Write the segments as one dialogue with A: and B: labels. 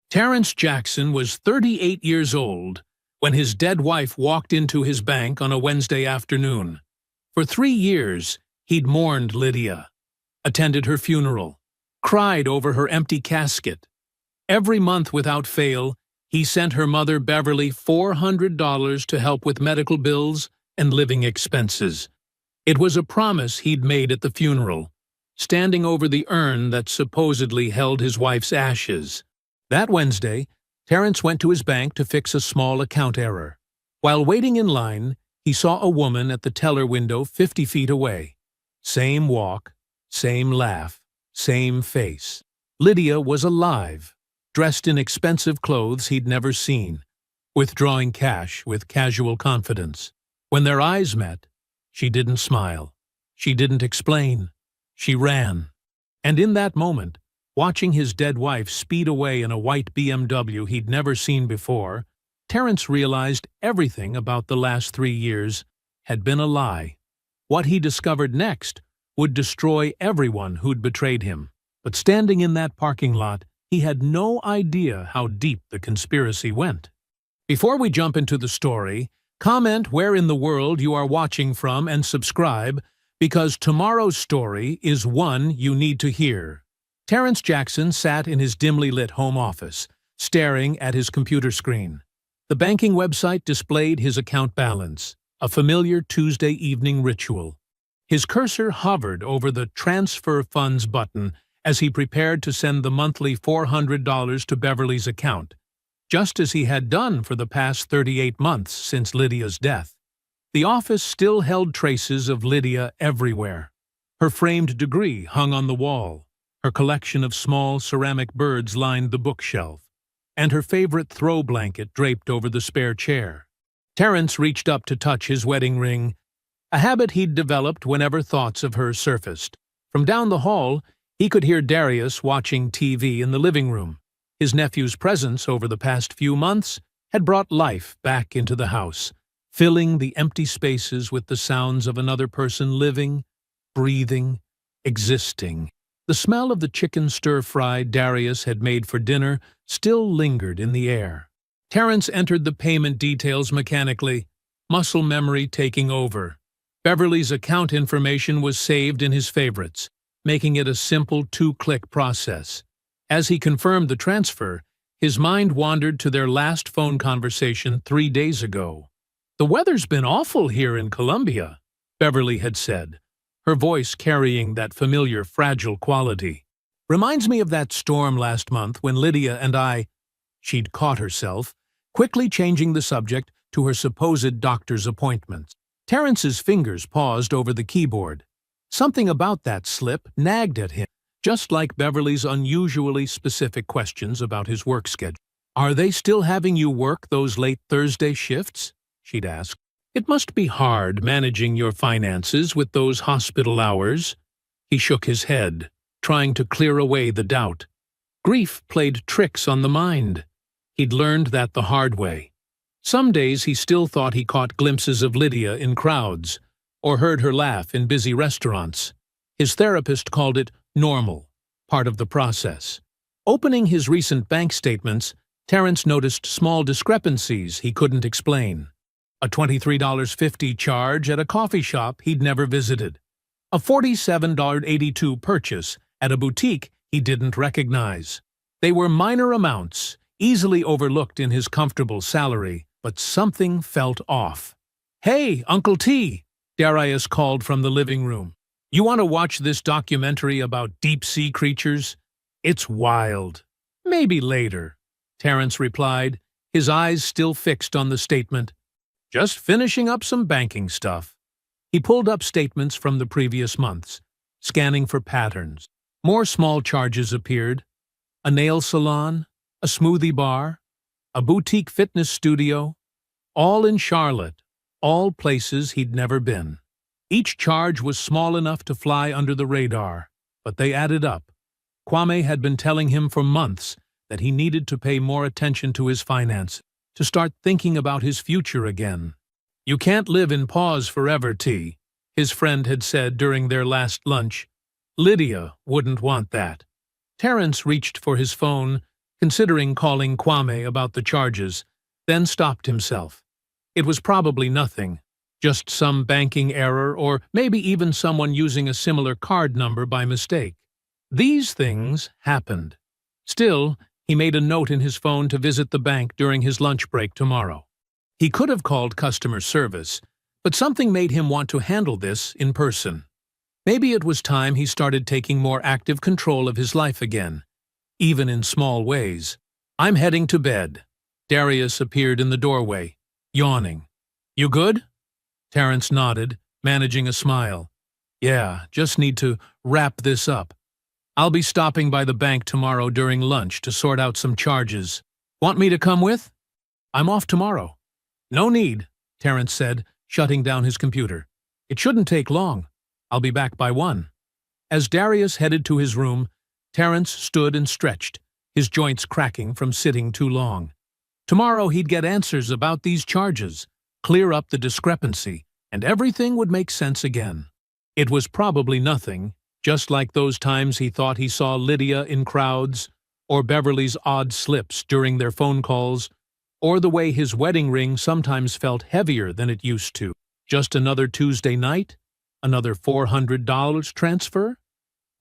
A: Terrence Jackson was 38 years old when his dead wife walked into his bank on a Wednesday afternoon. For 3 years, he'd mourned Lydia, attended her funeral, cried over her empty casket. Every month without fail, he sent her mother Beverly $400 to help with medical bills and living expenses. It was a promise he'd made at the funeral, standing over the urn that supposedly held his wife's ashes. That Wednesday, Terrence went to his bank to fix a small account error. While waiting in line, he saw a woman at the teller window 50 feet away. Same walk, same laugh, same face. Lydia was alive, dressed in expensive clothes he'd never seen, withdrawing cash with casual confidence. When their eyes met, she didn't smile. She didn't explain. She ran. And in that moment, watching his dead wife speed away in a white BMW he'd never seen before, Terrence realized everything about the last 3 years had been a lie. What he discovered next would destroy everyone who'd betrayed him. But standing in that parking lot, he had no idea how deep the conspiracy went. Before we jump into the story, comment where in the world you are watching from and subscribe, because tomorrow's story is one you need to hear. Terrence Jackson sat in his dimly lit home office, staring at his computer screen. The banking website displayed his account balance, a familiar Tuesday evening ritual. His cursor hovered over the Transfer Funds button as he prepared to send the monthly $400 to Beverly's account, just as he had done for the past 38 months since Lydia's death. The office still held traces of Lydia everywhere. Her framed degree hung on the wall. Her collection of small ceramic birds lined the bookshelf, and her favorite throw blanket draped over the spare chair. Terrence reached up to touch his wedding ring, a habit he'd developed whenever thoughts of her surfaced. From down the hall, he could hear Darius watching TV in the living room. His nephew's presence over the past few months had brought life back into the house, filling the empty spaces with the sounds of another person living, breathing, existing. The smell of the chicken stir-fry Darius had made for dinner still lingered in the air. Terrence entered the payment details mechanically, muscle memory taking over. Beverly's account information was saved in his favorites, making it a simple 2-click process. As he confirmed the transfer, his mind wandered to their last phone conversation 3 days ago. "The weather's been awful here in Colombia," Beverly had said, her voice carrying that familiar fragile quality. "Reminds me of that storm last month when Lydia and I—" She'd caught herself, quickly changing the subject to her supposed doctor's appointments. Terrence's fingers paused over the keyboard. Something about that slip nagged at him, just like Beverly's unusually specific questions about his work schedule. "Are they still having you work those late Thursday shifts?" she'd asked. "It must be hard managing your finances with those hospital hours." He shook his head, trying to clear away the doubt. Grief played tricks on the mind. He'd learned that the hard way. Some days he still thought he caught glimpses of Lydia in crowds, or heard her laugh in busy restaurants. His therapist called it normal, part of the process. Opening his recent bank statements, Terrence noticed small discrepancies he couldn't explain. A $23.50 charge at a coffee shop he'd never visited. A $47.82 purchase at a boutique he didn't recognize. They were minor amounts, easily overlooked in his comfortable salary, but something felt off. "Hey, Uncle T," Darius called from the living room. "You want to watch this documentary about deep-sea creatures? It's wild." "Maybe later," Terrence replied, his eyes still fixed on the statement. "Just finishing up some banking stuff." He pulled up statements from the previous months, scanning for patterns. More small charges appeared. A nail salon, a smoothie bar, a boutique fitness studio, all in Charlotte, all places he'd never been. Each charge was small enough to fly under the radar, but they added up. Kwame had been telling him for months that he needed to pay more attention to his finances, to start thinking about his future again. "You can't live in pause forever, T," his friend had said during their last lunch. Lydia wouldn't want that. Terrence reached for his phone, considering calling Kwame about the charges, then stopped himself. It was probably nothing, just some banking error or maybe even someone using a similar card number by mistake. These things happened. Still, he made a note in his phone to visit the bank during his lunch break tomorrow. He could have called customer service, but something made him want to handle this in person. Maybe it was time he started taking more active control of his life again, even in small ways. "I'm heading to bed." Darius appeared in the doorway, yawning. "You good?" Terrence nodded, managing a smile. "Yeah, just need to wrap this up. I'll be stopping by the bank tomorrow during lunch to sort out some charges. Want me to come with?" "I'm off tomorrow." "No need," Terrence said, shutting down his computer. "It shouldn't take long. I'll be back by 1. As Darius headed to his room, Terrence stood and stretched, his joints cracking from sitting too long. Tomorrow he'd get answers about these charges, clear up the discrepancy, and everything would make sense again. It was probably nothing, just like those times he thought he saw Lydia in crowds, or Beverly's odd slips during their phone calls, or the way his wedding ring sometimes felt heavier than it used to. Just another Tuesday night? Another $400 transfer?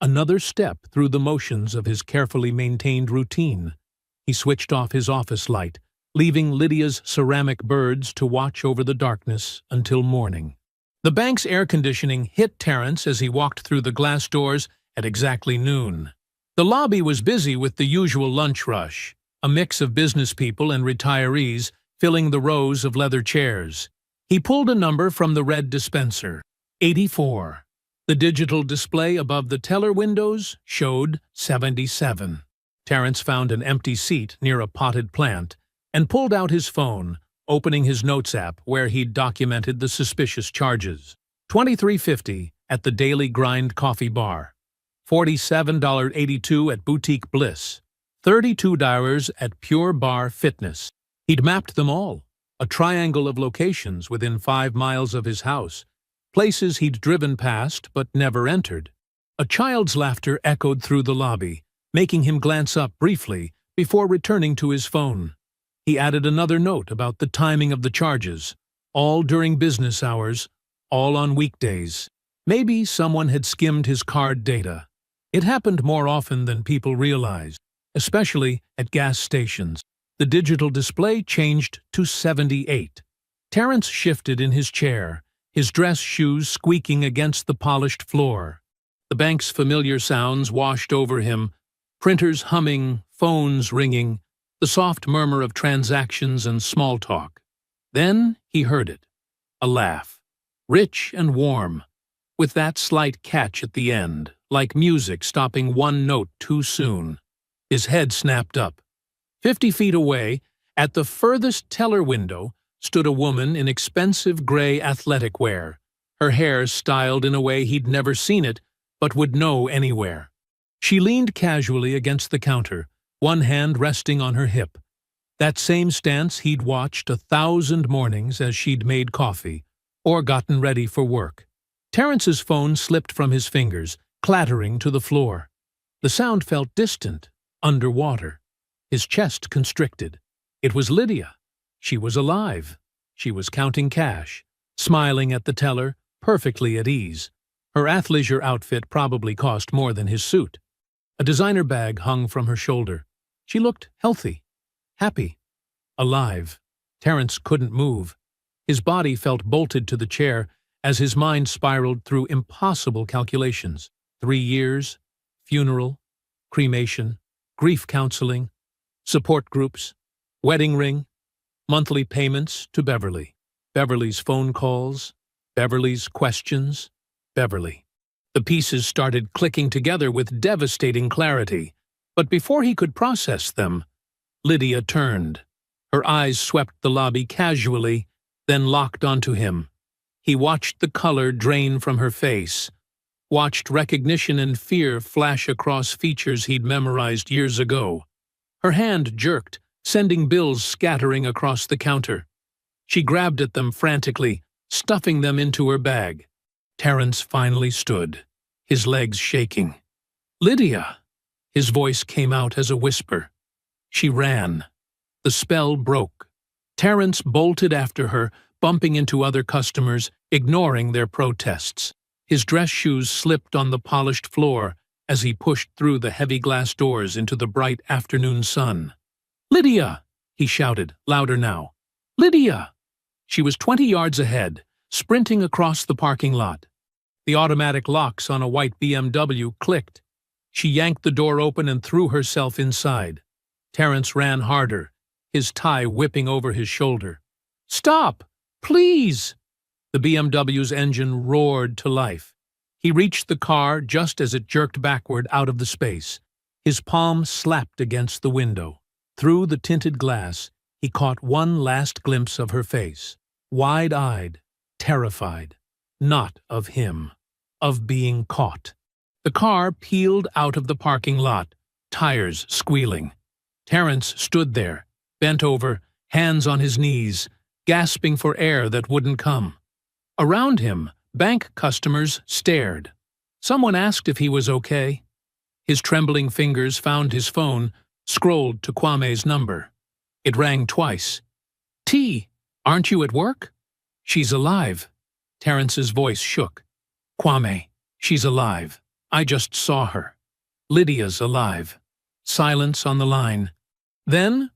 A: Another step through the motions of his carefully maintained routine. He switched off his office light, leaving Lydia's ceramic birds to watch over the darkness until morning. The bank's air conditioning hit Terrence as he walked through the glass doors at exactly noon. The lobby was busy with the usual lunch rush, a mix of business people and retirees filling the rows of leather chairs. He pulled a number from the red dispenser, 84. The digital display above the teller windows showed 77. Terrence found an empty seat near a potted plant and pulled out his phone, opening his notes app where he'd documented the suspicious charges. $23.50 at the Daily Grind Coffee Bar, $47.82 at Boutique Bliss, $32 at Pure Bar Fitness. He'd mapped them all, a triangle of locations within 5 miles of his house, places he'd driven past but never entered. A child's laughter echoed through the lobby, making him glance up briefly before returning to his phone. He added another note about the timing of the charges, all during business hours, all on weekdays. Maybe someone had skimmed his card data. It happened more often than people realized, especially at gas stations. The digital display changed to 78. Terrence shifted in his chair, his dress shoes squeaking against the polished floor. The bank's familiar sounds washed over him, printers humming, phones ringing, the soft murmur of transactions and small talk. Then he heard it. A laugh, rich and warm, with that slight catch at the end, like music stopping one note too soon. His head snapped up. 50 feet away, at the furthest teller window, stood a woman in expensive gray athletic wear, her hair styled in a way he'd never seen it, but would know anywhere. She leaned casually against the counter, one hand resting on her hip. That same stance he'd watched 1,000 mornings as she'd made coffee, or gotten ready for work. Terrence's phone slipped from his fingers, clattering to the floor. The sound felt distant, underwater. His chest constricted. It was Lydia. She was alive. She was counting cash, smiling at the teller, perfectly at ease. Her athleisure outfit probably cost more than his suit. A designer bag hung from her shoulder. She looked healthy, happy, alive. Terrence couldn't move. His body felt bolted to the chair as his mind spiraled through impossible calculations. 3 years, funeral, cremation, grief counseling, support groups, wedding ring, monthly payments to Beverly, Beverly's phone calls, Beverly's questions, Beverly. The pieces started clicking together with devastating clarity, but before he could process them, Lydia turned. Her eyes swept the lobby casually, then locked onto him. He watched the color drain from her face, watched recognition and fear flash across features he'd memorized years ago. Her hand jerked, sending bills scattering across the counter. She grabbed at them frantically, stuffing them into her bag. Terrence finally stood, his legs shaking. "Lydia!" His voice came out as a whisper. She ran. The spell broke. Terence bolted after her, bumping into other customers, ignoring their protests. His dress shoes slipped on the polished floor as he pushed through the heavy glass doors into the bright afternoon sun. "Lydia!" he shouted, louder now. "Lydia!" She was 20 yards ahead, sprinting across the parking lot. The automatic locks on a white BMW clicked. She yanked the door open and threw herself inside. Terence ran harder, his tie whipping over his shoulder. "Stop! Please!" The BMW's engine roared to life. He reached the car just as it jerked backward out of the space. His palm slapped against the window. Through the tinted glass, he caught one last glimpse of her face, wide-eyed, terrified, not of him, of being caught. The car peeled out of the parking lot, tires squealing. Terence stood there, bent over, hands on his knees, gasping for air that wouldn't come. Around him, bank customers stared. Someone asked if he was okay. His trembling fingers found his phone, scrolled to Kwame's number. It rang twice. "T, aren't you at work?" "She's alive." Terence's voice shook. "Kwame, she's alive. I just saw her. Lydia's alive." Silence on the line. Then,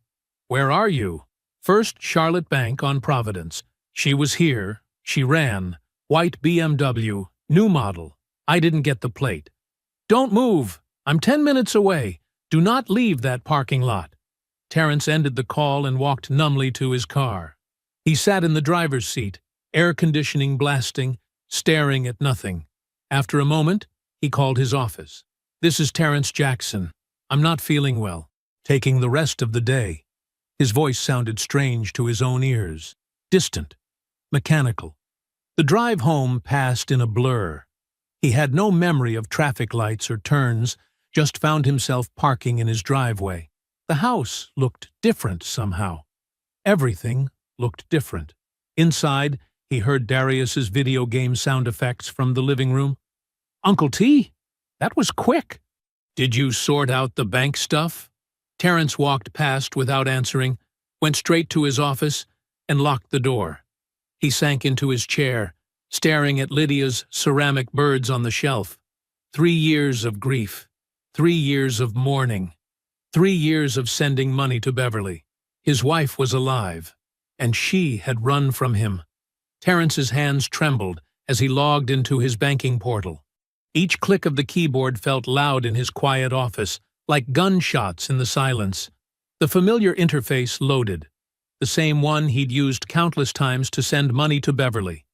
A: "Where are you?" "First Charlotte Bank on Providence. She was here. She ran. White BMW, new model. I didn't get the plate." "Don't move. I'm 10 minutes away. Do not leave that parking lot." Terence ended the call and walked numbly to his car. He sat in the driver's seat, air conditioning blasting, staring at nothing. After a moment, he called his office. "This is Terence Jackson. I'm not feeling well. Taking the rest of the day." His voice sounded strange to his own ears, distant, mechanical. The drive home passed in a blur. He had no memory of traffic lights or turns, just found himself parking in his driveway. The house looked different somehow. Everything looked different. Inside, he heard Darius's video game sound effects from the living room. "Uncle T, that was quick." "Did you sort out the bank stuff?" Terence walked past without answering, went straight to his office, and locked the door. He sank into his chair, staring at Lydia's ceramic birds on the shelf. 3 years of grief. 3 years of mourning. 3 years of sending money to Beverly. His wife was alive, and she had run from him. Terence's hands trembled as he logged into his banking portal. Each click of the keyboard felt loud in his quiet office, like gunshots in the silence. The familiar interface loaded, the same one he'd used countless times to send money to Beverly.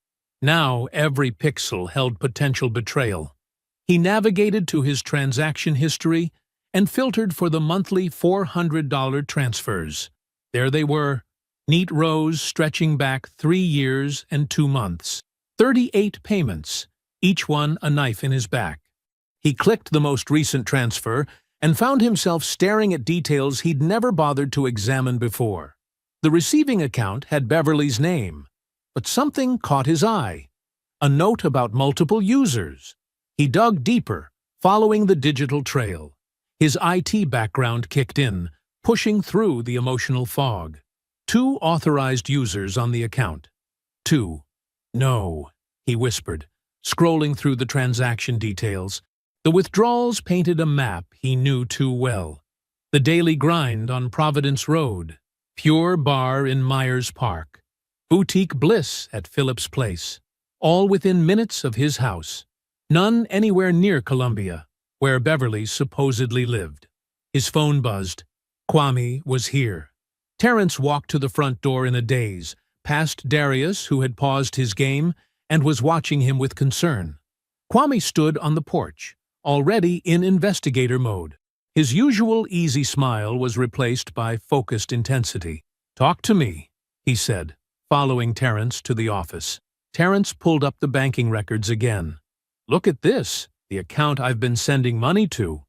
A: Now every pixel held potential betrayal. He navigated to his transaction history and filtered for the monthly $400 transfers. There they were, neat rows stretching back 3 years and 2 months. 38 payments, each one a knife in his back. He clicked the most recent transfer and found himself staring at details he'd never bothered to examine before. The receiving account had Beverly's name, but something caught his eye. A note about multiple users. He dug deeper, following the digital trail. His IT background kicked in, pushing through the emotional fog. 2 authorized users on the account. 2. "No," he whispered, scrolling through the transaction details. The withdrawals painted a map he knew too well. The daily grind on Providence Road. Pure Bar in Myers Park. Boutique Bliss at Phillips Place. All within minutes of his house. None anywhere near Columbia, where Beverly supposedly lived. His phone buzzed. Kwame was here. Terence walked to the front door in a daze, past Darius, who had paused his game and was watching him with concern. Kwame stood on the porch, already in investigator mode. His usual easy smile was replaced by focused intensity. "Talk to me," he said, following Terence to the office. Terence pulled up the banking records again. "Look at this, the account I've been sending money to.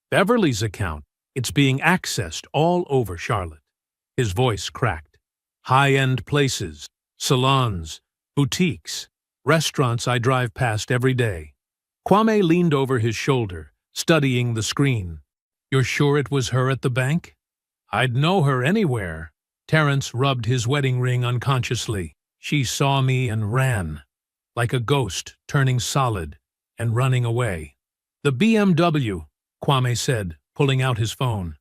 A: Beverly's account. It's being accessed all over Charlotte." His voice cracked. "High-end places, salons, boutiques, restaurants I drive past every day." Kwame leaned over his shoulder, studying the screen. "You're sure it was her at the bank?" I'd know her anywhere. Terence rubbed his wedding ring unconsciously. She saw me and ran, like a ghost turning solid and running away. The BMW, Kwame said, pulling out his phone.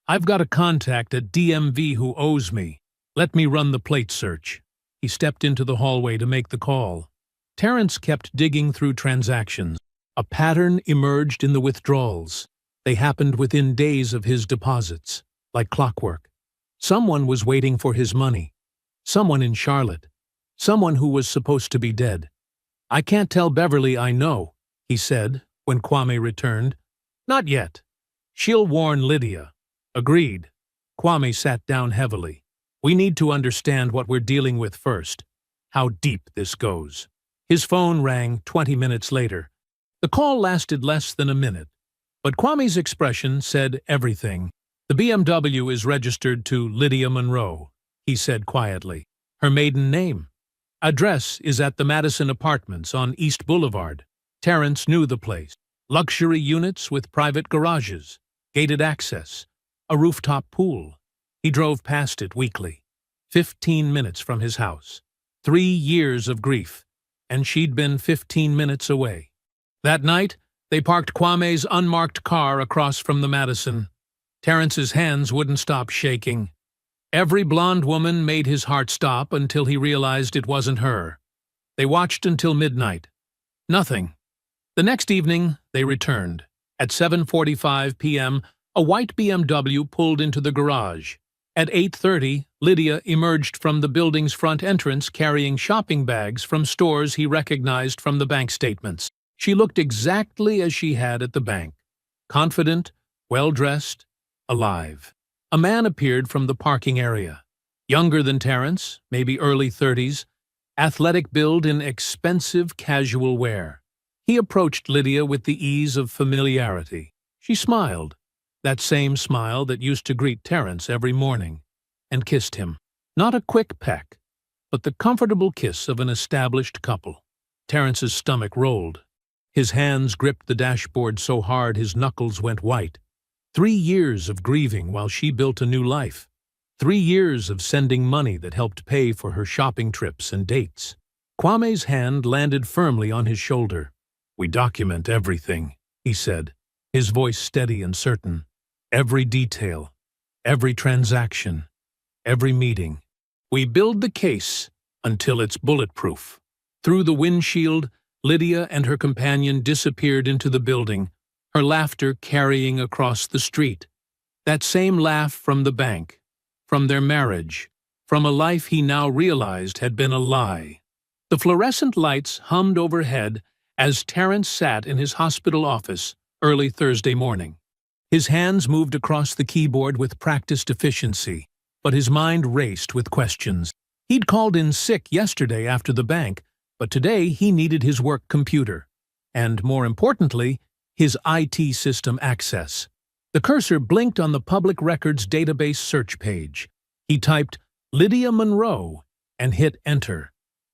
A: I've got a contact at DMV who owes me. Let me run the plate search. He stepped into the hallway to make the call. Terence kept digging through transactions. A pattern emerged in the withdrawals. They happened within days of his deposits, like clockwork. Someone was waiting for his money. Someone in Charlotte. Someone who was supposed to be dead. I can't tell Beverly I know, he said, when Kwame returned. Not yet. She'll warn Lydia. Agreed. Kwame sat down heavily. We need to understand what we're dealing with first. How deep this goes. His phone rang 20 minutes later. The call lasted less than a minute, but Kwame's expression said everything. The BMW is registered to Lydia Monroe, he said quietly. Her maiden name. Address is at the Madison Apartments on East Boulevard. Terence knew the place. Luxury units with private garages, gated access, a rooftop pool. He drove past it weekly. 15 minutes from his house. 3 years of grief, and she'd been 15 minutes away. That night, they parked Kwame's unmarked car across from the Madison. Terence's hands wouldn't stop shaking. Every blonde woman made his heart stop until he realized it wasn't her. They watched until midnight. Nothing. The next evening, they returned. At 7:45 p.m., a white BMW pulled into the garage. At 8:30, Lydia emerged from the building's front entrance carrying shopping bags from stores he recognized from the bank statements. She looked exactly as she had at the bank. Confident, well-dressed, alive. A man appeared from the parking area. Younger than Terence, maybe early 30s, athletic build in expensive casual wear. He approached Lydia with the ease of familiarity. She smiled, that same smile that used to greet Terence every morning, and kissed him. Not a quick peck, but the comfortable kiss of an established couple. Terence's stomach rolled. His hands gripped the dashboard so hard his knuckles went white. 3 years of grieving while she built a new life. 3 years of sending money that helped pay for her shopping trips and dates. Kwame's hand landed firmly on his shoulder. We document everything, he said, his voice steady and certain. Every detail, every transaction, every meeting. We build the case until it's bulletproof. Through the windshield, Lydia and her companion disappeared into the building, her laughter carrying across the street. That same laugh from the bank, from their marriage, from a life he now realized had been a lie. The fluorescent lights hummed overhead as Terence sat in his hospital office early Thursday morning. His hands moved across the keyboard with practiced efficiency, but his mind raced with questions. He'd called in sick yesterday after the bank, but today he needed his work computer, and more importantly, his IT system access. The cursor blinked on the public records database search page. He typed Lydia Monroe and hit enter.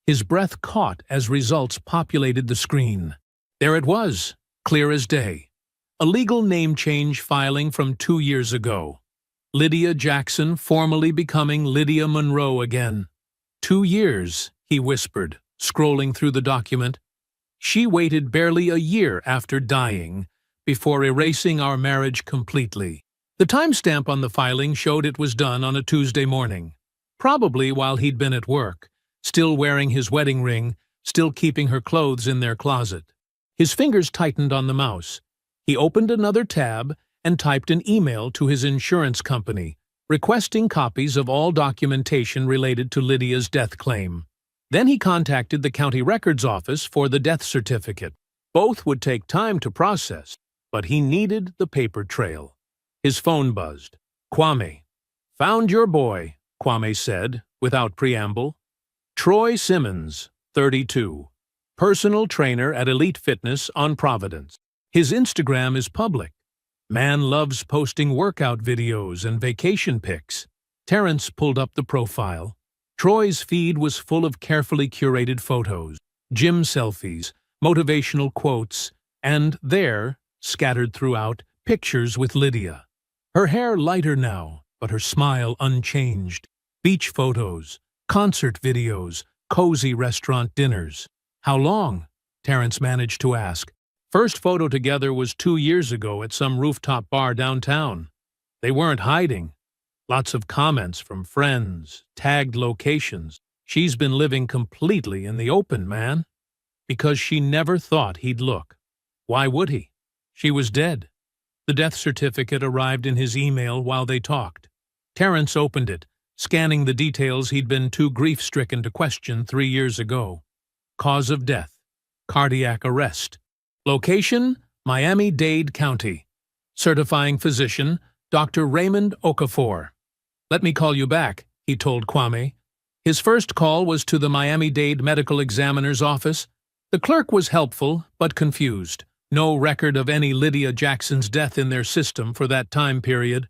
A: His breath caught as results populated the screen. There it was, clear as day. A legal name change filing from 2 years ago. Lydia Jackson formally becoming Lydia Monroe again. 2 years, he whispered, scrolling through the document. She waited barely a year after dying before erasing our marriage completely. The timestamp on the filing showed it was done on a Tuesday morning, probably while he'd been at work, still wearing his wedding ring, still keeping her clothes in their closet. His fingers tightened on the mouse. He opened another tab and typed an email to his insurance company, requesting copies of all documentation related to Lydia's death claim. Then he contacted the county records office for the death certificate. Both would take time to process, but he needed the paper trail. His phone buzzed. Kwame. Found your boy, Kwame said, without preamble. Troy Simmons, 32. Personal trainer at Elite Fitness on Providence. His Instagram is public. Man loves posting workout videos and vacation pics. Terence pulled up the profile. Troy's feed was full of carefully curated photos, gym selfies, motivational quotes, and there, scattered throughout, pictures with Lydia. Her hair lighter now, but her smile unchanged. Beach photos, concert videos, cozy restaurant dinners. How long? Terrence managed to ask. First photo together was 2 years ago at some rooftop bar downtown. They weren't hiding. Lots of comments from friends, tagged locations. She's been living completely in the open, man. Because she never thought he'd look. Why would he? She was dead. The death certificate arrived in his email while they talked. Terrence opened it, scanning the details he'd been too grief-stricken to question 3 years ago. Cause of death: cardiac arrest. Location: Miami-Dade County. Certifying physician: Dr. Raymond Okafor. "Let me call you back," he told Kwame. His first call was to the Miami-Dade medical examiner's office. The clerk was helpful, but confused. No record of any Lydia Jackson's death in their system for that time period.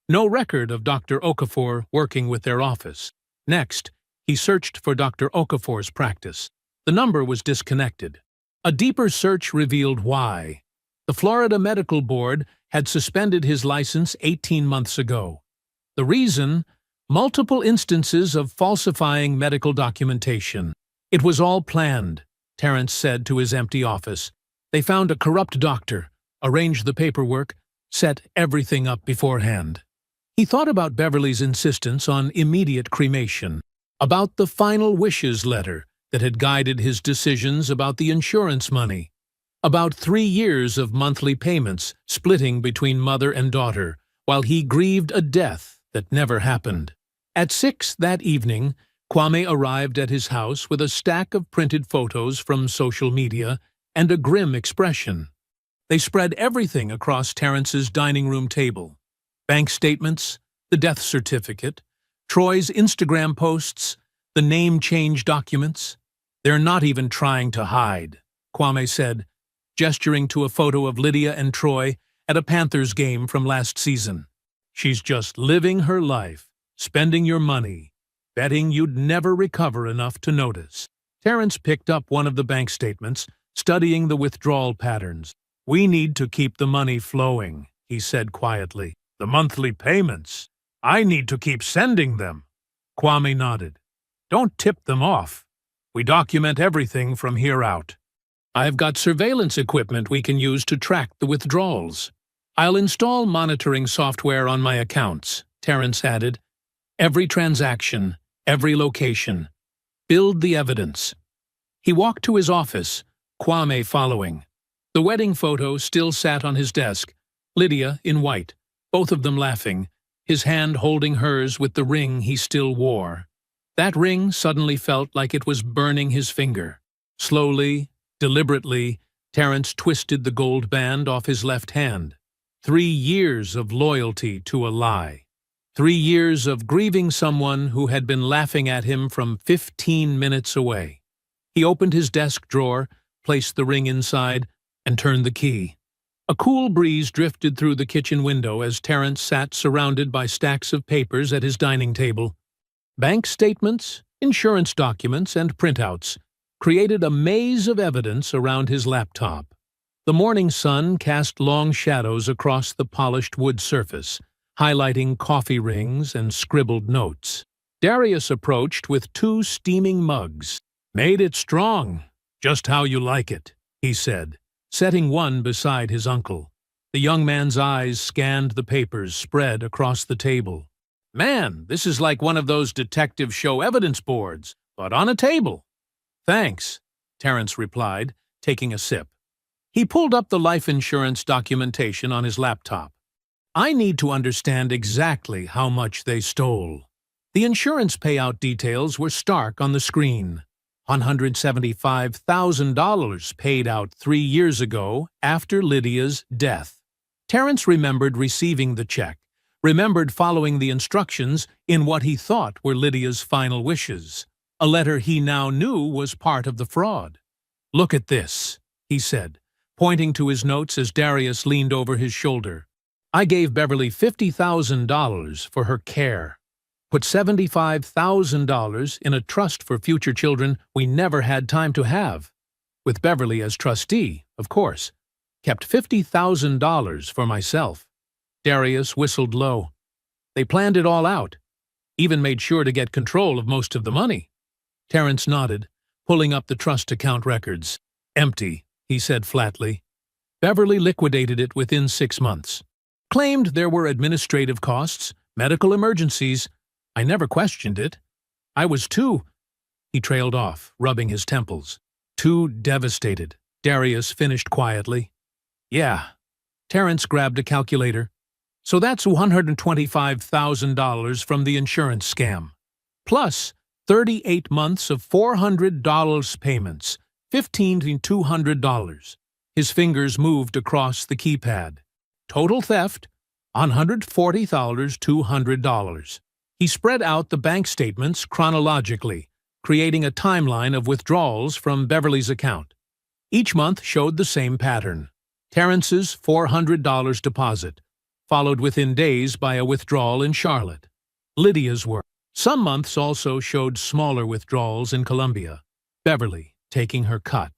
A: No record of Dr. Okafor working with their office. Next, he searched for Dr. Okafor's practice. The number was disconnected. A deeper search revealed why. The Florida Medical Board had suspended his license 18 months ago. The reason? Multiple instances of falsifying medical documentation. It was all planned, Terrence said to his empty office. They found a corrupt doctor, arranged the paperwork, set everything up beforehand. He thought about Beverly's insistence on immediate cremation, about the final wishes letter that had guided his decisions about the insurance money, about 3 years of monthly payments splitting between mother and daughter, while he grieved a death that never happened. At 6 that evening, Kwame arrived at his house with a stack of printed photos from social media and a grim expression. They spread everything across Terrence's dining room table. Bank statements, the death certificate, Troy's Instagram posts, the name change documents. "They're not even trying to hide," Kwame said, gesturing to a photo of Lydia and Troy at a Panthers game from last season. "She's just living her life, spending your money, betting you'd never recover enough to notice." Terrence picked up one of the bank statements, studying the withdrawal patterns. "We need to keep the money flowing," he said quietly. "The monthly payments. I need to keep sending them." Kwame nodded. "Don't tip them off. We document everything from here out. I've got surveillance equipment we can use to track the withdrawals. I'll install monitoring software on my accounts," Terrence added. "Every transaction, every location. Build the evidence." He walked to his office, Kwame following. The wedding photo still sat on his desk, Lydia in white, both of them laughing, his hand holding hers with the ring he still wore. That ring suddenly felt like it was burning his finger. Slowly, deliberately, Terrence twisted the gold band off his left hand. 3 years of loyalty to a lie. 3 years of grieving someone who had been laughing at him from 15 minutes away. He opened his desk drawer, placed the ring inside, and turned the key. A cool breeze drifted through the kitchen window as Terrence sat surrounded by stacks of papers at his dining table. Bank statements, insurance documents, and printouts created a maze of evidence around his laptop. The morning sun cast long shadows across the polished wood surface, highlighting coffee rings and scribbled notes. Darius approached with 2 steaming mugs. "Made it strong, just how you like it," he said, setting one beside his uncle. The young man's eyes scanned the papers spread across the table. "Man, this is like one of those detective show evidence boards, but on a table." "Thanks," Terrence replied, taking a sip. He pulled up the life insurance documentation on his laptop. "I need to understand exactly how much they stole." The insurance payout details were stark on the screen. $175,000 paid out 3 years ago after Lydia's death. Terrence remembered receiving the check, remembered following the instructions in what he thought were Lydia's final wishes, a letter he now knew was part of the fraud. "Look at this," he said, pointing to his notes as Darius leaned over his shoulder. "I gave Beverly $50,000 for her care. Put $75,000 in a trust for future children we never had time to have. With Beverly as trustee, of course. Kept $50,000 for myself." Darius whistled low. They planned it all out, even made sure to get control of most of the money. Terrence nodded, pulling up the trust account records. Empty, he said flatly. Beverly liquidated it within 6 months. Claimed there were administrative costs, medical emergencies. I never questioned it. I was too... He trailed off, rubbing his temples. Too devastated, Darius finished quietly. Yeah. Terrence grabbed a calculator. So that's $125,000 from the insurance scam. Plus 38 months of $400 payments, $1,500. His fingers moved across the keypad. Total theft, $140,200. He spread out the bank statements chronologically, creating a timeline of withdrawals from Beverly's account. Each month showed the same pattern. Terrence's $400 deposit, followed within days by a withdrawal in Charlotte. Lydia's were. Some months also showed smaller withdrawals in Columbia. Beverly taking her cut.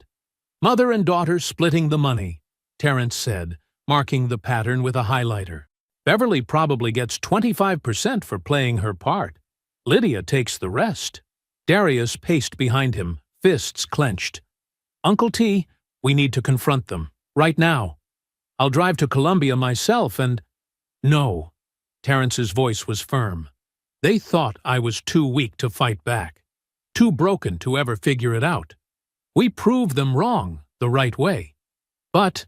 A: Mother and daughter splitting the money, Terrence said, marking the pattern with a highlighter. Beverly probably gets 25% for playing her part. Lydia takes the rest. Darius paced behind him, fists clenched. Uncle T, we need to confront them. Right now. I'll drive to Columbia myself and... No. Terrence's voice was firm. They thought I was too weak to fight back. Too broken to ever figure it out. We proved them wrong, the right way. But,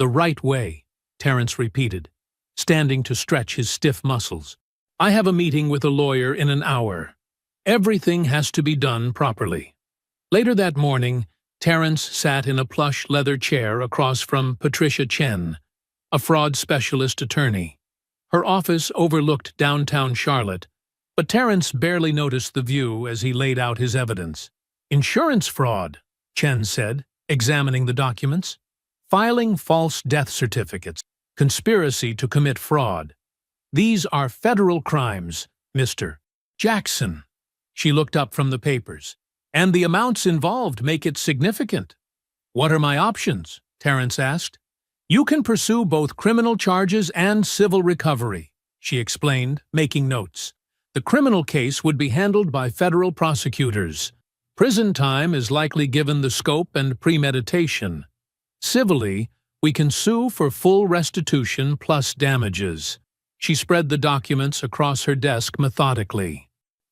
A: the right way, Terrence repeated, standing to stretch his stiff muscles. I have a meeting with a lawyer in an hour. Everything has to be done properly. Later that morning, Terrence sat in a plush leather chair across from Patricia Chen, a fraud specialist attorney. Her office overlooked downtown Charlotte, but Terrence barely noticed the view as he laid out his evidence. Insurance fraud, Chen said, examining the documents. Filing false death certificates. Conspiracy to commit fraud. These are federal crimes, Mr. Jackson. She looked up from the papers. And the amounts involved make it significant. What are my options? Terrence asked. You can pursue both criminal charges and civil recovery, she explained, making notes. The criminal case would be handled by federal prosecutors. Prison time is likely given the scope and premeditation. Civilly, we can sue for full restitution plus damages. She spread the documents across her desk methodically.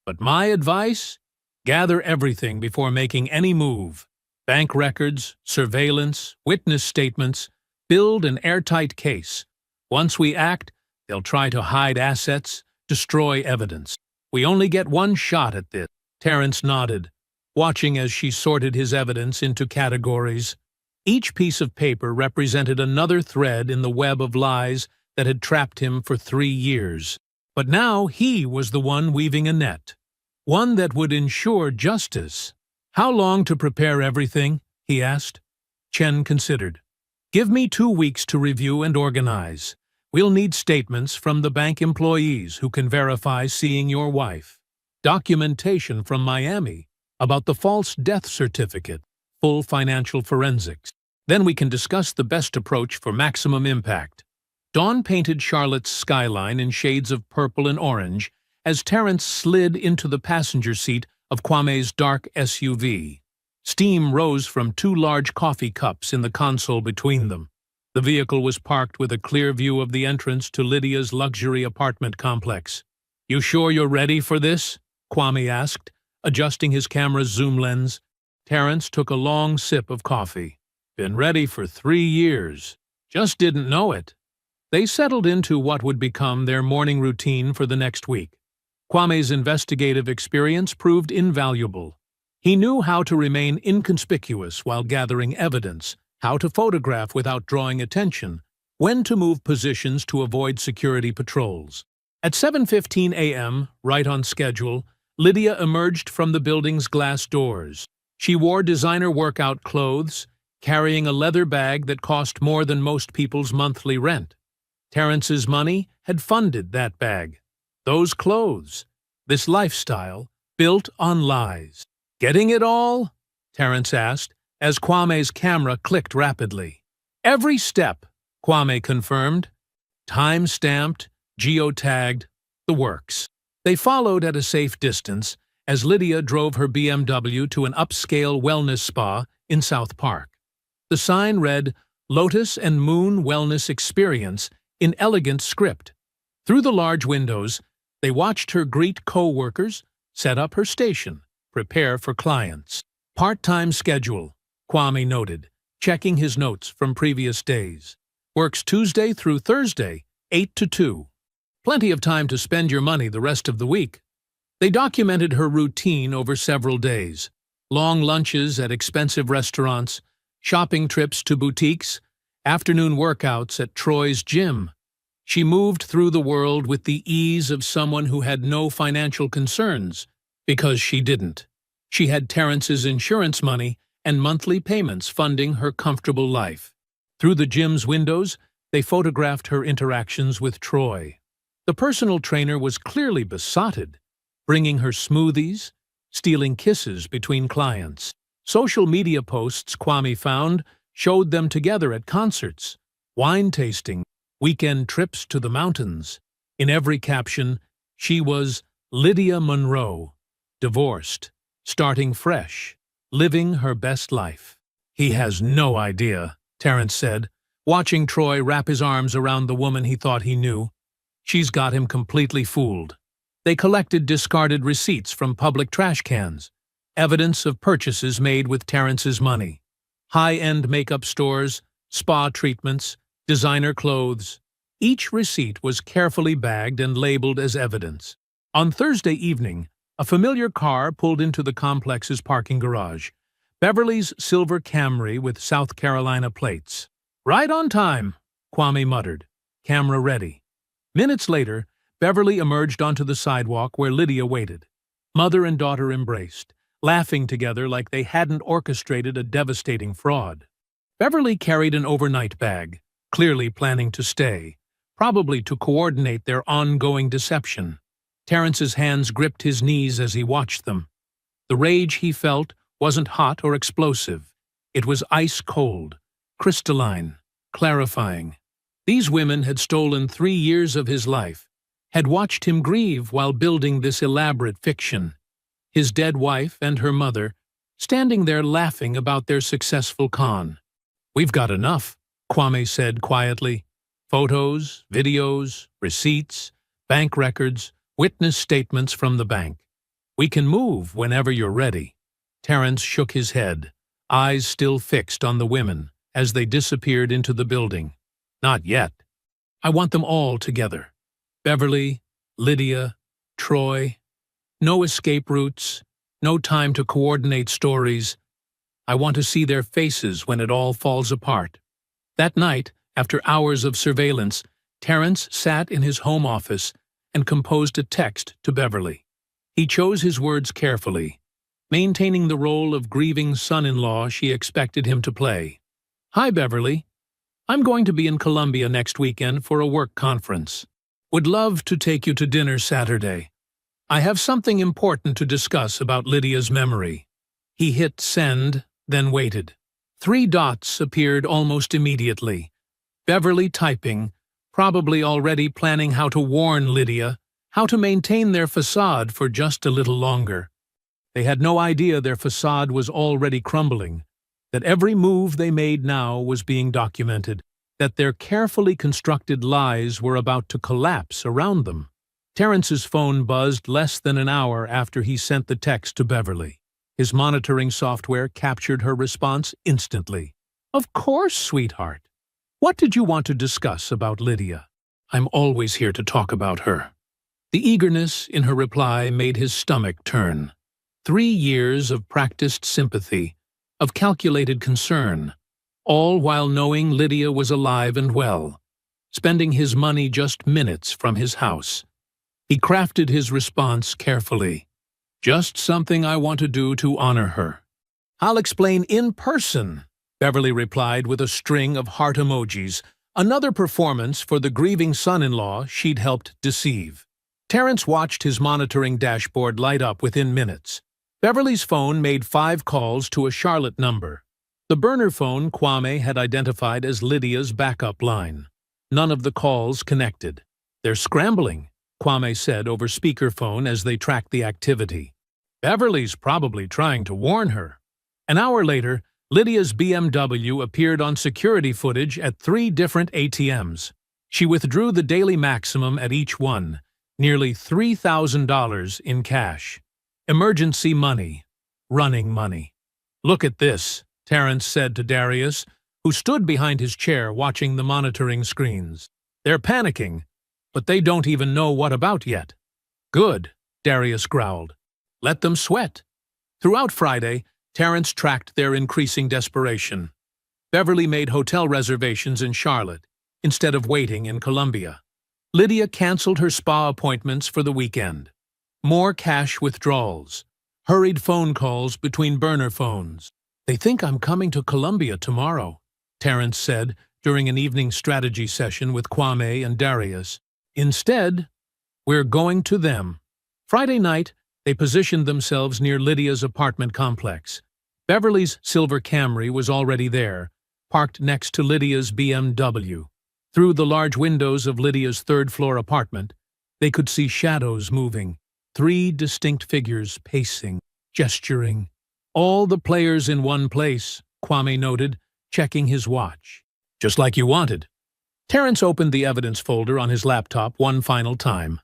A: But my advice? Gather everything before making any move. Bank records, surveillance, witness statements. Build an airtight case. Once we act, they'll try to hide assets, destroy evidence. We only get one shot at this. Terrence nodded, watching as she sorted his evidence into categories. Each piece of paper represented another thread in the web of lies that had trapped him for 3 years. But now he was the one weaving a net. One that would ensure justice. How long to prepare everything? He asked. Chen considered. Give me 2 weeks to review and organize. We'll need statements from the bank employees who can verify seeing your wife. Documentation from Miami about the false death certificate. Full financial forensics. Then we can discuss the best approach for maximum impact. Dawn painted Charlotte's skyline in shades of purple and orange as Terrence slid into the passenger seat of Kwame's dark SUV. Steam rose from 2 large coffee cups in the console between them. The vehicle was parked with a clear view of the entrance to Lydia's luxury apartment complex. You sure you're ready for this? Kwame asked, adjusting his camera's zoom lens. Terrence took a long sip of coffee. Been ready for 3 years. Just didn't know it. They settled into what would become their morning routine for the next week. Kwame's investigative experience proved invaluable. He knew how to remain inconspicuous while gathering evidence, how to photograph without drawing attention, when to move positions to avoid security patrols. At 7:15 a.m., right on schedule, Lydia emerged from the building's glass doors. She wore designer workout clothes, carrying a leather bag that cost more than most people's monthly rent. Terrence's money had funded that bag. Those clothes, this lifestyle, built on lies. Getting it all? Terrence asked, as Kwame's camera clicked rapidly. Every step, Kwame confirmed. Time-stamped, geotagged. the works. They followed at a safe distance as Lydia drove her BMW to an upscale wellness spa in South Park. The sign read, "Lotus and Moon Wellness Experience," in elegant script. Through the large windows, they watched her greet co-workers, set up her station, prepare for clients. Part-time schedule, Kwame noted, checking his notes from previous days. Works Tuesday through Thursday, 8 to 2. Plenty of time to spend your money the rest of the week. They documented her routine over several days. Long lunches at expensive restaurants, shopping trips to boutiques, afternoon workouts at Troy's gym. She moved through the world with the ease of someone who had no financial concerns, because she didn't. She had Terrence's insurance money and monthly payments funding her comfortable life. Through the gym's windows, they photographed her interactions with Troy. The personal trainer was clearly besotted, bringing her smoothies, stealing kisses between clients. Social media posts Kwame found showed them together at concerts, wine tasting, weekend trips to the mountains. In every caption, she was Lydia Monroe, divorced, starting fresh, living her best life. "He has no idea," Terrence said, watching Troy wrap his arms around the woman he thought he knew. "She's got him completely fooled." They collected discarded receipts from public trash cans, evidence of purchases made with Terrence's money. High-end makeup stores, spa treatments, designer clothes. Each receipt was carefully bagged and labeled as evidence. On Thursday evening, a familiar car pulled into the complex's parking garage. Beverly's silver Camry with South Carolina plates. "Right on time," Kwame muttered, camera ready. Minutes later, Beverly emerged onto the sidewalk where Lydia waited. Mother and daughter embraced, laughing together like they hadn't orchestrated a devastating fraud. Beverly carried an overnight bag, clearly planning to stay, probably to coordinate their ongoing deception. Terrence's hands gripped his knees as he watched them. The rage he felt wasn't hot or explosive. It was ice-cold, crystalline, clarifying. These women had stolen 3 years of his life, had watched him grieve while building this elaborate fiction. His dead wife and her mother, standing there laughing about their successful con. "We've got enough," Kwame said quietly. "Photos, videos, receipts, bank records, witness statements from the bank. We can move whenever you're ready." Terrence shook his head, eyes still fixed on the women as they disappeared into the building. "Not yet. I want them all together. Beverly, Lydia, Troy. No escape routes, no time to coordinate stories. I want to see their faces when it all falls apart." That night, after hours of surveillance, Terrence sat in his home office and composed a text to Beverly. He chose his words carefully, maintaining the role of grieving son-in-law she expected him to play. "Hi, Beverly. I'm going to be in Columbia next weekend for a work conference. Would love to take you to dinner Saturday. I have something important to discuss about Lydia's memory." He hit send, then waited. 3 dots appeared almost immediately. Beverly typing, probably already planning how to warn Lydia, how to maintain their facade for just a little longer. They had no idea their facade was already crumbling, that every move they made now was being documented, that their carefully constructed lies were about to collapse around them. Terrence's phone buzzed less than an hour after he sent the text to Beverly. His monitoring software captured her response instantly. "Of course, sweetheart. What did you want to discuss about Lydia?" "I'm always here to talk about her." The eagerness in her reply made his stomach turn. 3 years of practiced sympathy, of calculated concern, all while knowing Lydia was alive and well, spending his money just minutes from his house. He crafted his response carefully. "Just something I want to do to honor her." "I'll explain in person," Beverly replied with a string of heart emojis, another performance for the grieving son-in-law she'd helped deceive. Terrence watched his monitoring dashboard light up within minutes. Beverly's phone made 5 calls to a Charlotte number. The burner phone Kwame had identified as Lydia's backup line. None of the calls connected. "They're scrambling," Kwame said over speakerphone as they tracked the activity. Beverly's probably trying to warn her. An hour later, Lydia's BMW appeared on security footage at 3 different ATMs. She withdrew the daily maximum at each one, nearly $3,000 in cash. Emergency money. Running money. "Look at this," Terrence said to Darius, who stood behind his chair watching the monitoring screens. "They're panicking, but they don't even know what about yet." "Good," Darius growled. "Let them sweat." Throughout Friday, Terrence tracked their increasing desperation. Beverly made hotel reservations in Charlotte, instead of waiting in Columbia. Lydia canceled her spa appointments for the weekend. More cash withdrawals. Hurried phone calls between burner phones. "They think I'm coming to Columbia tomorrow," Terrence said during an evening strategy session with Kwame and Darius. "Instead, we're going to them." Friday night, they positioned themselves near Lydia's apartment complex. Beverly's silver Camry was already there, parked next to Lydia's BMW. Through the large windows of Lydia's third-floor apartment, they could see shadows moving, 3 distinct figures pacing, gesturing. "All the players in one place," Kwame noted, checking his watch. "Just like you wanted." Terrence opened the evidence folder on his laptop one final time.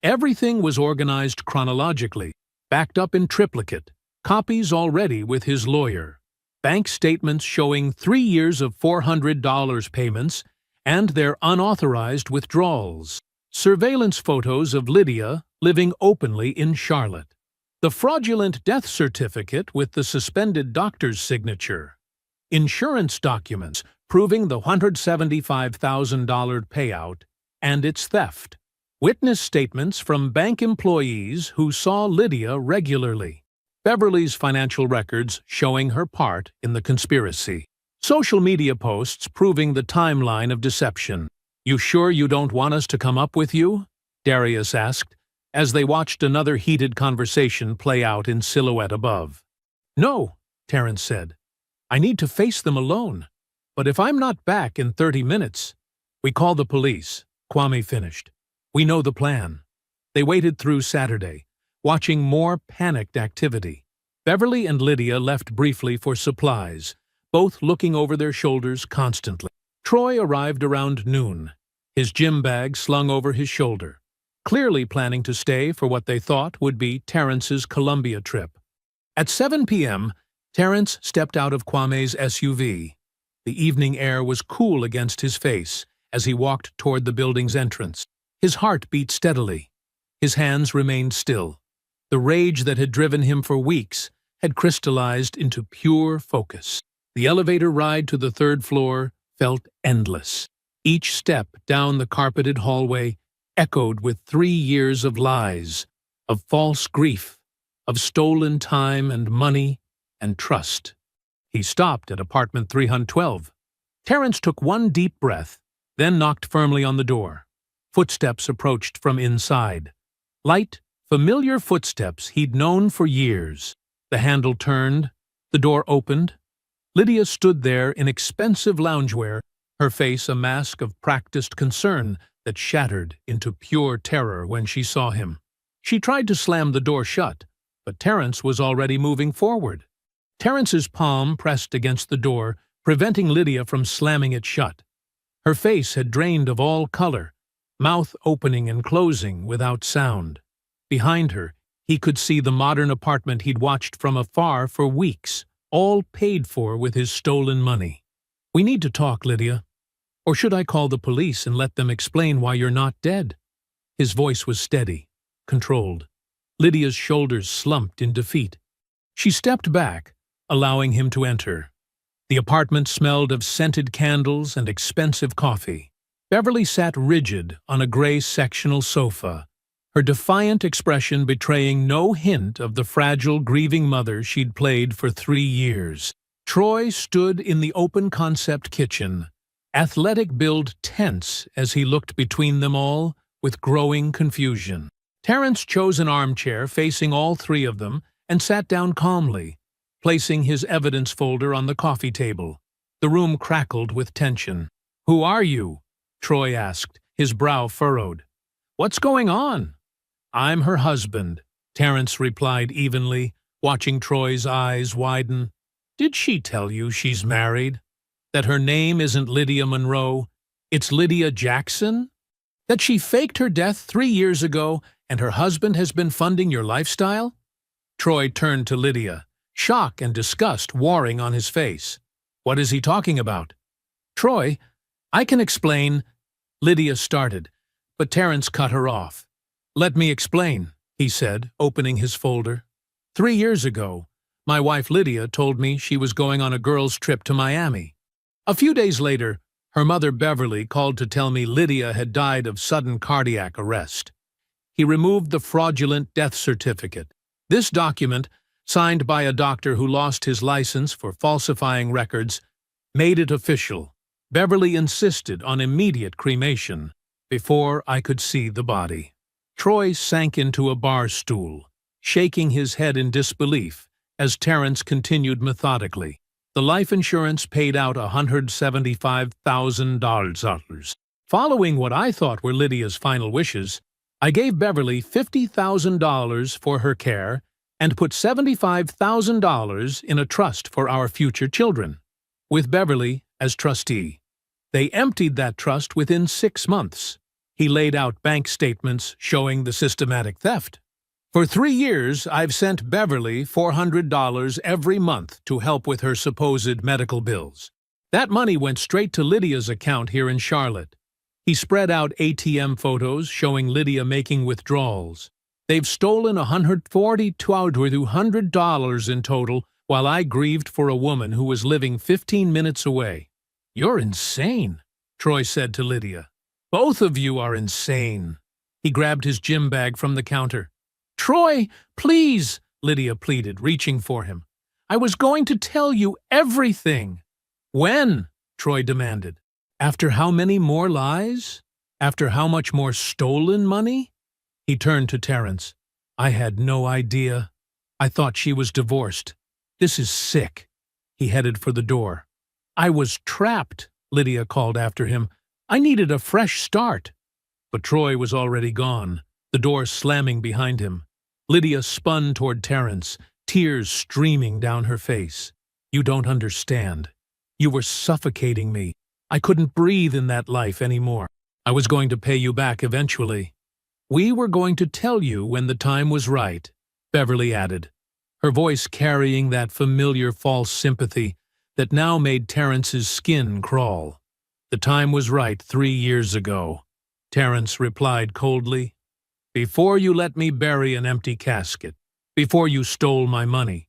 A: Everything was organized chronologically, backed up in triplicate, copies already with his lawyer, bank statements showing 3 years of $400 payments and their unauthorized withdrawals, surveillance photos of Lydia living openly in Charlotte, the fraudulent death certificate with the suspended doctor's signature, insurance documents proving the $175,000 payout and its theft, witness statements from bank employees who saw Lydia regularly, Beverly's financial records showing her part in the conspiracy, social media posts proving the timeline of deception. "You sure you don't want us to come up with you?" Darius asked, as they watched another heated conversation play out in silhouette above. "No," Terrence said. "I need to face them alone. But if I'm not back in 30 minutes... "We call the police," Kwame finished. "We know the plan." They waited through Saturday, watching more panicked activity. Beverly and Lydia left briefly for supplies, both looking over their shoulders constantly. Troy arrived around noon, his gym bag slung over his shoulder, clearly planning to stay for what they thought would be Terrence's Columbia trip. At 7 p.m., Terrence stepped out of Kwame's SUV. The evening air was cool against his face as he walked toward the building's entrance. His heart beat steadily. His hands remained still. The rage that had driven him for weeks had crystallized into pure focus. The elevator ride to the 3rd floor felt endless. Each step down the carpeted hallway echoed with 3 years of lies, of false grief, of stolen time and money and trust. He stopped at apartment 312. Terrence took one deep breath, then knocked firmly on the door. Footsteps approached from inside. Light, familiar footsteps he'd known for years. The handle turned, the door opened. Lydia stood there in expensive loungewear, her face a mask of practiced concern that shattered into pure terror when she saw him. She tried to slam the door shut, but Terrence was already moving forward. Terrence's palm pressed against the door, preventing Lydia from slamming it shut. Her face had drained of all color, mouth opening and closing without sound. Behind her, he could see the modern apartment he'd watched from afar for weeks, all paid for with his stolen money. "We need to talk, Lydia. Or should I call the police and let them explain why you're not dead?" His voice was steady, controlled. Lydia's shoulders slumped in defeat. She stepped back, allowing him to enter. The apartment smelled of scented candles and expensive coffee. Beverly sat rigid on a gray sectional sofa, her defiant expression betraying no hint of the fragile, grieving mother she'd played for 3 years. Troy stood in the open-concept kitchen, athletic build tense as he looked between them all with growing confusion. Terrence chose an armchair facing all 3 of them and sat down calmly, placing his evidence folder on the coffee table. The room crackled with tension. "Who are you?" Troy asked, his brow furrowed. "What's going on?" "I'm her husband," Terrence replied evenly, watching Troy's eyes widen. "Did she tell you she's married? That her name isn't Lydia Monroe, it's Lydia Jackson? That she faked her death 3 years ago and her husband has been funding your lifestyle?" Troy turned to Lydia, shock and disgust warring on his face. "What is he talking about?" "Troy, I can explain," Lydia started, but Terrence cut her off. "Let me explain," he said, opening his folder. "3 years ago, my wife Lydia told me she was going on a girls' trip to Miami. A few days later, her mother Beverly called to tell me Lydia had died of sudden cardiac arrest. He removed the fraudulent death certificate. This document, signed by a doctor who lost his license for falsifying records, made it official. Beverly insisted on immediate cremation before I could see the body." Troy sank into a bar stool, shaking his head in disbelief as Terrence continued methodically. "The life insurance paid out $175,000. Following what I thought were Lydia's final wishes, I gave Beverly $50,000 for her care and put $75,000 in a trust for our future children, with Beverly as trustee. They emptied that trust within 6 months." He laid out bank statements showing the systematic theft. "For 3 years, I've sent Beverly $400 every month to help with her supposed medical bills. That money went straight to Lydia's account here in Charlotte." He spread out ATM photos showing Lydia making withdrawals. "They've stolen $142,200 in total while I grieved for a woman who was living 15 minutes away." "You're insane," Troy said to Lydia. "Both of you are insane." He grabbed his gym bag from the counter. "Troy, please," Lydia pleaded, reaching for him. "I was going to tell you everything." "When?" Troy demanded. "After how many more lies? After how much more stolen money?" He turned to Terrence. "I had no idea. I thought she was divorced. This is sick." He headed for the door. "I was trapped," Lydia called after him. "I needed a fresh start." But Troy was already gone, the door slamming behind him. Lydia spun toward Terrence, tears streaming down her face. "You don't understand. You were suffocating me. I couldn't breathe in that life anymore. I was going to pay you back eventually. We were going to tell you when the time was right," Beverly added, her voice carrying that familiar false sympathy that now made Terrence's skin crawl. "The time was right 3 years ago," Terrence replied coldly. "Before you let me bury an empty casket, before you stole my money,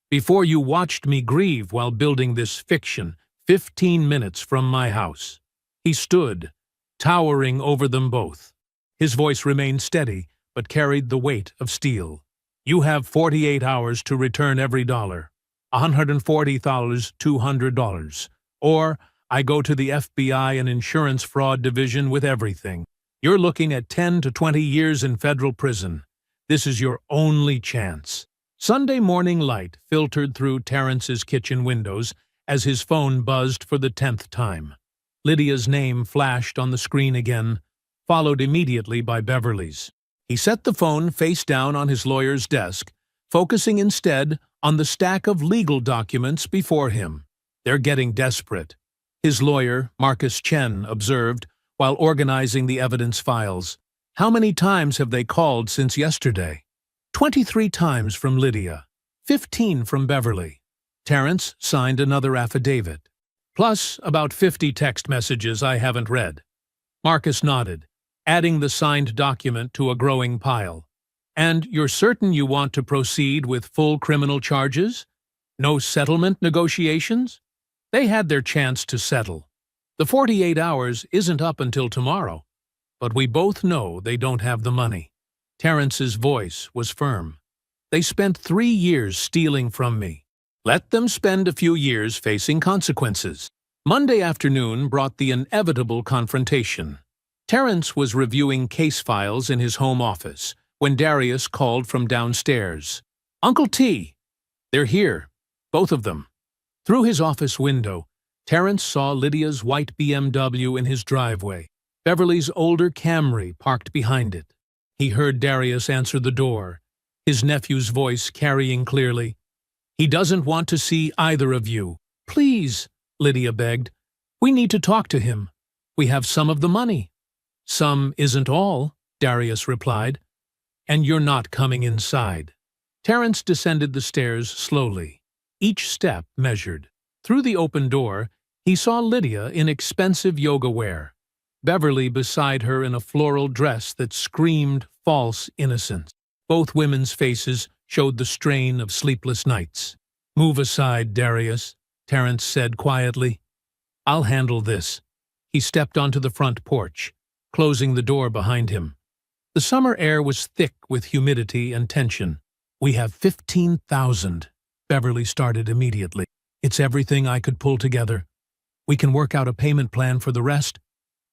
A: before you watched me grieve while building this fiction 15 minutes from my house." He stood, towering over them both. His voice remained steady, but carried the weight of steel. "You have 48 hours to return every dollar, $140,200, or I go to the FBI and insurance fraud division with everything. You're looking at 10 to 20 years in federal prison. This is your only chance." Sunday morning light filtered through Terrence's kitchen windows as his phone buzzed for the 10th time. Lydia's name flashed on the screen again, followed immediately by Beverly's. He set the phone face down on his lawyer's desk, focusing instead on the stack of legal documents before him. "They're getting desperate," his lawyer, Marcus Chen, observed while organizing the evidence files. "How many times have they called since yesterday?" 23 times from Lydia, 15 from Beverly. Terrence signed another affidavit. "Plus about 50 text messages I haven't read." Marcus nodded, adding the signed document to a growing pile. "And you're certain you want to proceed with full criminal charges? No settlement negotiations?" They had their chance to settle. The 48 hours isn't up until tomorrow, but we both know they don't have the money. Terrence's voice was firm. "They spent 3 years stealing from me. Let them spend a few years facing consequences." Monday afternoon brought the inevitable confrontation. Terrence was reviewing case files in his home office when Darius called from downstairs. "Uncle T, they're here, both of them." Through his office window, Terrence saw Lydia's white BMW in his driveway. Beverly's older Camry parked behind it. He heard Darius answer the door, his nephew's voice carrying clearly. "He doesn't want to see either of you." "Please," Lydia begged. "We need to talk to him. We have some of the money." "Some isn't all," Darius replied. "And you're not coming inside." Terence descended the stairs slowly, each step measured. Through the open door, he saw Lydia in expensive yoga wear, Beverly beside her in a floral dress that screamed false innocence. Both women's faces showed the strain of sleepless nights. "Move aside, Darius," Terence said quietly. "I'll handle this." He stepped onto the front porch, closing the door behind him. The summer air was thick with humidity and tension. "We have 15,000, Beverly started immediately. "It's everything I could pull together. We can work out a payment plan for the rest."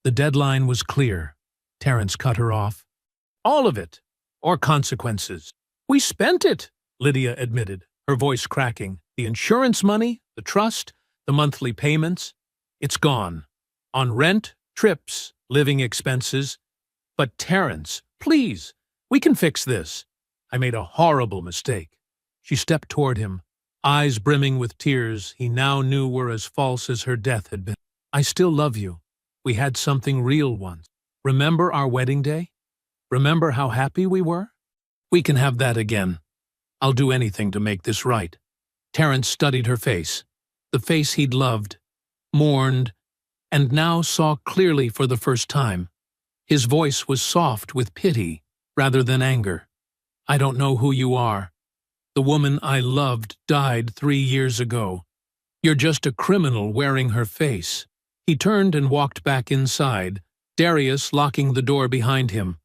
A: The deadline was clear. Terence cut her off. "All of it, or consequences." "We spent it," Lydia admitted, her voice cracking. "The insurance money, the trust, the monthly payments. It's gone. On rent, trips, living expenses. But Terence, please, we can fix this. I made a horrible mistake." She stepped toward him, eyes brimming with tears he now knew were as false as her death had been. "I still love you. We had something real once. Remember our wedding day? Remember how happy we were? We can have that again. I'll do anything to make this right." Terence studied her face, the face he'd loved, mourned, and now saw clearly for the first time. His voice was soft with pity rather than anger. "I don't know who you are. The woman I loved died 3 years ago. You're just a criminal wearing her face." He turned and walked back inside, Darius locking the door behind him.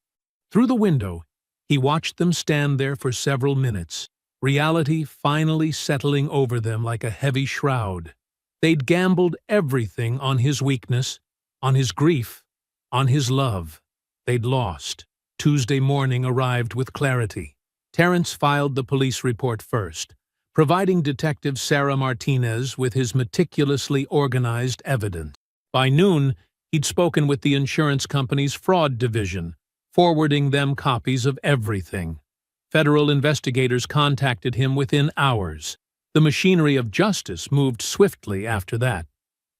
A: Through the window, he watched them stand there for several minutes, reality finally settling over them like a heavy shroud. They'd gambled everything on his weakness, on his grief, on his love. They'd lost. Tuesday morning arrived with clarity. Terence filed the police report first, providing Detective Sarah Martinez with his meticulously organized evidence. By noon, he'd spoken with the insurance company's fraud division, forwarding them copies of everything. Federal investigators contacted him within hours. The machinery of justice moved swiftly after that.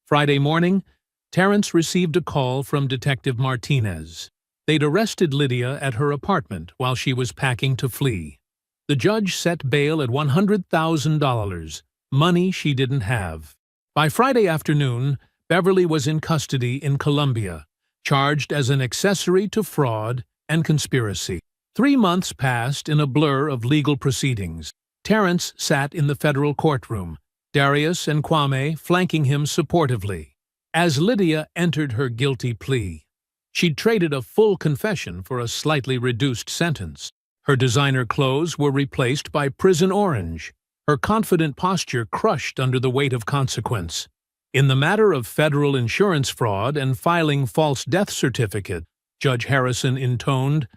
A: Friday morning, Terence received a call from Detective Martinez. They'd arrested Lydia at her apartment while she was packing to flee. The judge set bail at $100,000, money she didn't have. By Friday afternoon, Beverly was in custody in Colombia, charged as an accessory to fraud and conspiracy. 3 months passed in a blur of legal proceedings. Terence sat in the federal courtroom, Darius and Kwame flanking him supportively. As Lydia entered her guilty plea, she'd traded a full confession for a slightly reduced sentence. Her designer clothes were replaced by prison orange, her confident posture crushed under the weight of consequence. In the matter of federal insurance fraud and filing false death certificate, Judge Harrison intoned,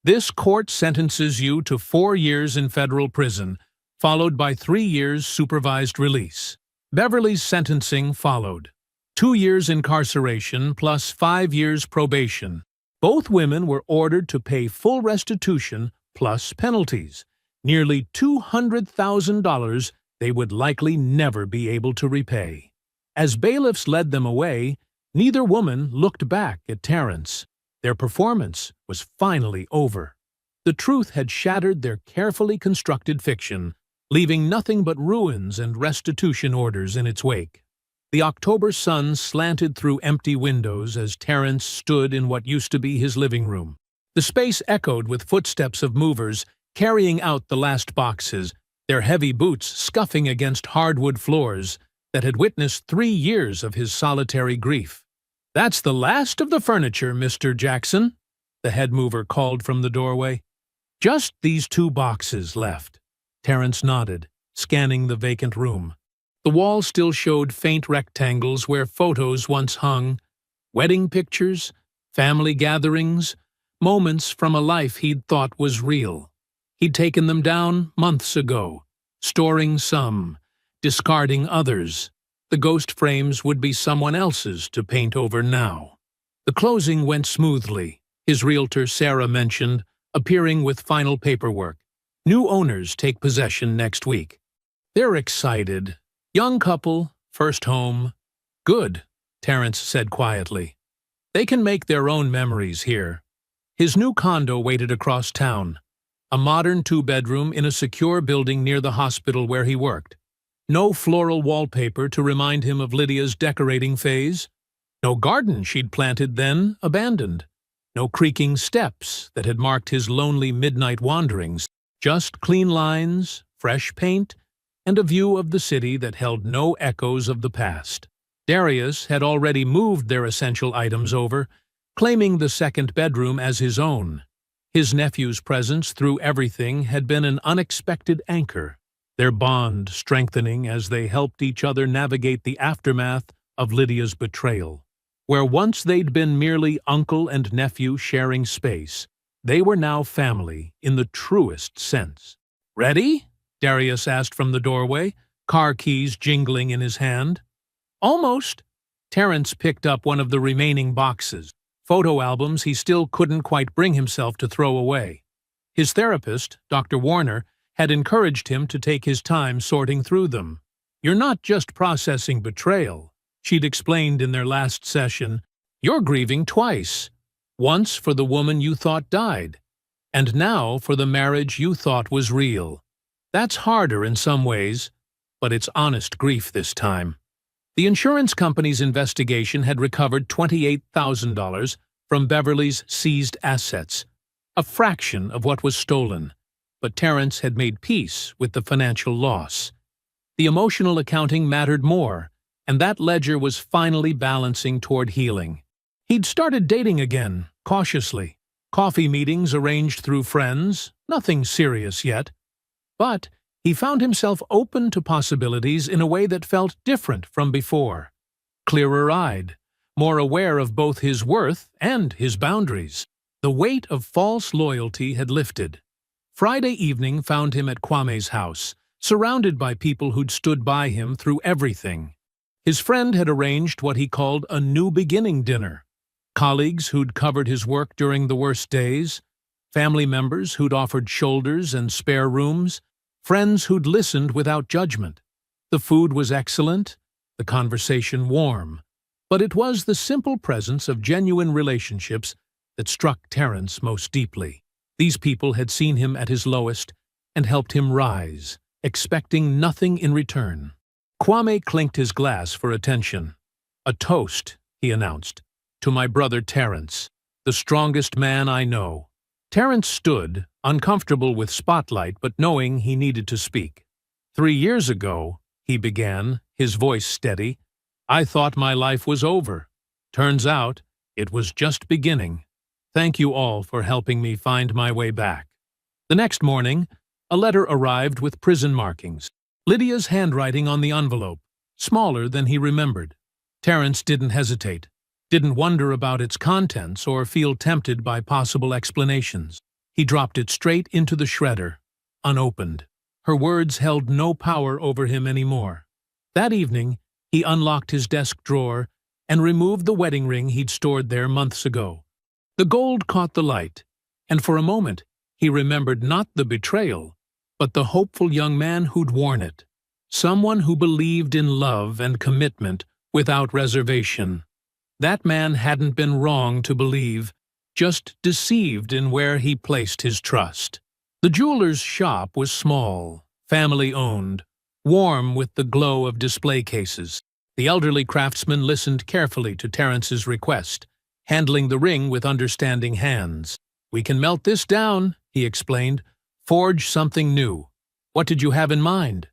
A: "This court sentences you to 4 years in federal prison, followed by 3 years supervised release." Beverly's sentencing followed. 2 years incarceration plus 5 years probation. Both women were ordered to pay full restitution plus penalties, nearly $200,000 they would likely never be able to repay. As bailiffs led them away, neither woman looked back at Terence. Their performance was finally over. The truth had shattered their carefully constructed fiction, leaving nothing but ruins and restitution orders in its wake. The October sun slanted through empty windows as Terence stood in what used to be his living room. The space echoed with footsteps of movers carrying out the last boxes, their heavy boots scuffing against hardwood floors that had witnessed 3 years of his solitary grief. "That's the last of the furniture, Mr. Jackson," the head mover called from the doorway. "Just these 2 boxes left." Terence nodded, scanning the vacant room. The wall still showed faint rectangles where photos once hung, wedding pictures, family gatherings, moments from a life he'd thought was real. He'd taken them down months ago, storing some, discarding others. The ghost frames would be someone else's to paint over now. The closing went smoothly, his realtor Sarah mentioned, appearing with final paperwork. New owners take possession next week. They're excited. Young couple, first home. Good, Terrence said quietly. They can make their own memories here. His new condo waited across town. A modern two-bedroom in a secure building near the hospital where he worked. No floral wallpaper to remind him of Lydia's decorating phase. No garden she'd planted then, abandoned. No creaking steps that had marked his lonely midnight wanderings. Just clean lines, fresh paint, and a view of the city that held no echoes of the past. Darius had already moved their essential items over, claiming the second bedroom as his own. His nephew's presence through everything had been an unexpected anchor, their bond strengthening as they helped each other navigate the aftermath of Lydia's betrayal. Where once they'd been merely uncle and nephew sharing space, they were now family in the truest sense. "Ready?" Darius asked from the doorway, car keys jingling in his hand. "Almost." Terrence picked up one of the remaining boxes, photo albums he still couldn't quite bring himself to throw away. His therapist, Dr. Warner, had encouraged him to take his time sorting through them. "You're not just processing betrayal," she'd explained in their last session. "You're grieving twice. Once for the woman you thought died, and now for the marriage you thought was real. That's harder in some ways, but it's honest grief this time." The insurance company's investigation had recovered $28,000 from Beverly's seized assets, a fraction of what was stolen, but Terrence had made peace with the financial loss. The emotional accounting mattered more, and that ledger was finally balancing toward healing. He'd started dating again, cautiously. Coffee meetings arranged through friends, nothing serious yet. But he found himself open to possibilities in a way that felt different from before. Clearer-eyed, more aware of both his worth and his boundaries. The weight of false loyalty had lifted. Friday evening found him at Kwame's house, surrounded by people who'd stood by him through everything. His friend had arranged what he called a new beginning dinner. Colleagues who'd covered his work during the worst days, family members who'd offered shoulders and spare rooms, friends who'd listened without judgment. The food was excellent, the conversation warm, but it was the simple presence of genuine relationships that struck Terrence most deeply. These people had seen him at his lowest and helped him rise, expecting nothing in return. Kwame clinked his glass for attention. "A toast," he announced, "to my brother Terrence, the strongest man I know." Terrence stood, uncomfortable with spotlight but knowing he needed to speak. "3 years ago," he began, his voice steady, "I thought my life was over. Turns out, it was just beginning. Thank you all for helping me find my way back." The next morning, a letter arrived with prison markings. Lydia's handwriting on the envelope, smaller than he remembered. Terrence didn't hesitate, didn't wonder about its contents or feel tempted by possible explanations. He dropped it straight into the shredder, unopened. Her words held no power over him anymore. That evening, he unlocked his desk drawer and removed the wedding ring he'd stored there months ago. The gold caught the light, and for a moment, he remembered not the betrayal, but the hopeful young man who'd worn it. Someone who believed in love and commitment without reservation. That man hadn't been wrong to believe, just deceived in where he placed his trust. The jeweler's shop was small, family-owned, warm with the glow of display cases. The elderly craftsman listened carefully to Terrence's request, handling the ring with understanding hands. "We can melt this down," he explained. "Forge something new. What did you have in mind?"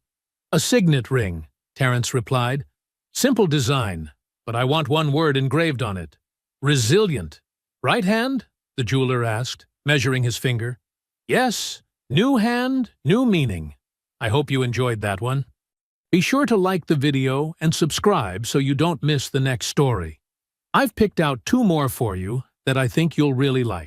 A: "A signet ring," Terrence replied. "Simple design, but I want one word engraved on it. Resilient. Right hand?" the jeweler asked, measuring his finger. "Yes, new hand, new meaning. I hope you enjoyed that one. Be sure to like the video and subscribe so you don't miss the next story. I've picked out 2 more for you that I think you'll really like.